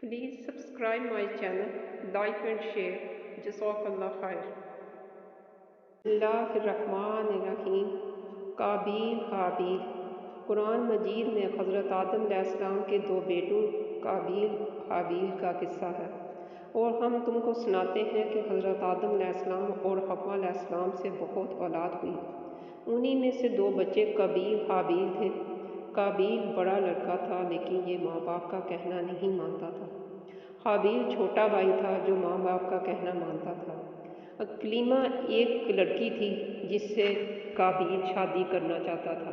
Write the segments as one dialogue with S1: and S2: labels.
S1: Please subscribe my channel, like and share. Jazakallah khair. Bismillahirrahmanirrahim. Kabil Habil. Quran मजीद में हज़रत आदम अलैहिस्सलाम के दो बेटों काबील हाबील का किस्सा है, और हम तुमको सुनाते हैं कि हज़रत आदम अलैहिस्सलाम और हव्वा अलैहिस्सलाम से बहुत औलाद हुई। उन्हीं में से दो बच्चे काबील हाबील थे। काबील बड़ा लड़का था, लेकिन ये माँ बाप का कहना नहीं मानता था। हाबील छोटा भाई था जो माँ बाप का कहना मानता था। अक्लीमा एक लड़की थी जिससे काबील शादी करना चाहता था,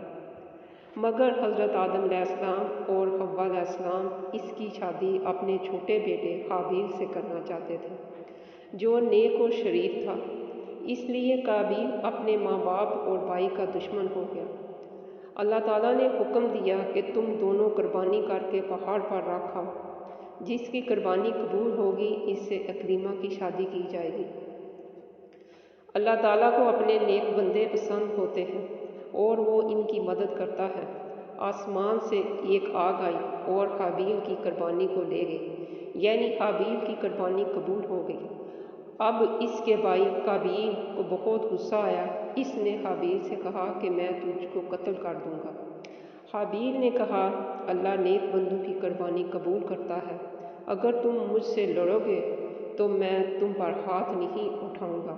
S1: मगर हज़रत आदम अलैहिस्सलाम और हव्वा अलैहिस्सलाम इसकी शादी अपने छोटे बेटे हाबील से करना चाहते थे, जो नेक और शरीफ था। इसलिए काबील अपने माँ बाप और भाई का दुश्मन हो गया। अल्लाह ताला ने हुक्म दिया कि तुम दोनों कुर्बानी करके पहाड़ पर रखाओ। जिसकी कुर्बानी कबूल होगी इससे अक्रीमा की शादी की जाएगी। अल्लाह ताला को अपने नेक बंदे पसंद होते हैं और वो इनकी मदद करता है। आसमान से एक आग आई और हाबील की कुर्बानी को ले गई, यानी हाबील की कुर्बानी कबूल हो गई। अब इसके भाई काबील को बहुत गुस्सा आया। इसने हाबील से कहा कि मैं तुझको कत्ल कर दूंगा। हाबील ने कहा, अल्लाह नेक बंदों की कुर्बानी कबूल करता है। अगर तुम मुझसे लड़ोगे तो मैं तुम पर हाथ नहीं उठाऊंगा।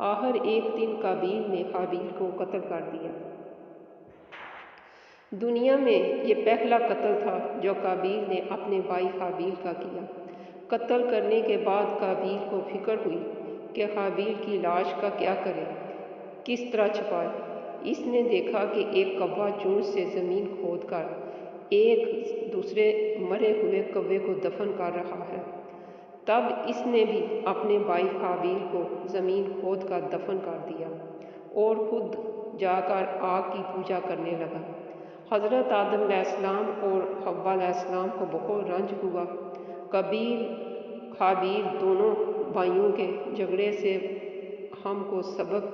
S1: आखिर एक दिन काबील ने हाबील को कत्ल कर दिया। दुनिया में ये पहला कत्ल था जो काबील ने अपने भाई हाबील का किया। कत्ल करने के बाद काबील को फिक्र हुई कि हाबील की लाश का क्या करे, किस तरह छुपाए। इसने देखा कि एक कौवा चूंज से ज़मीन खोद कर एक दूसरे मरे हुए कौवे को दफन कर रहा है। तब इसने भी अपने भाई हाबील को ज़मीन खोद कर दफन कर दिया और खुद जाकर आग की पूजा करने लगा। हज़रत आदम अलैहिस्सलाम और हव्वा अलैहिस्सलाम को बहुत रंज हुआ। कबील हाबील दोनों भाइयों के झगड़े से हमको सबक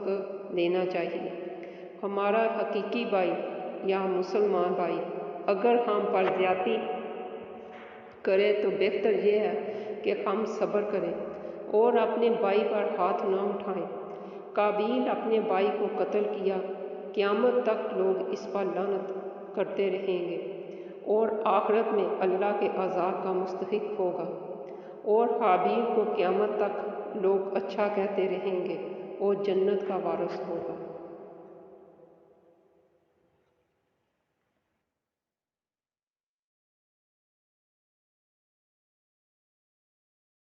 S1: लेना चाहिए। हमारा हकीकी भाई या मुसलमान भाई अगर हम पर ज्यादती करे तो बेहतर ये है कि हम सब्र करें और अपने भाई पर हाथ ना उठाएं। काबील अपने भाई को कत्ल किया। क़यामत तक लोग इस पर लानत करते रहेंगे और आखिरत में अल्लाह के अज़ाब का मुस्तहिक होगा। और हाबील को क़यामत तक लोग अच्छा कहते रहेंगे और जन्नत का वारिस होगा।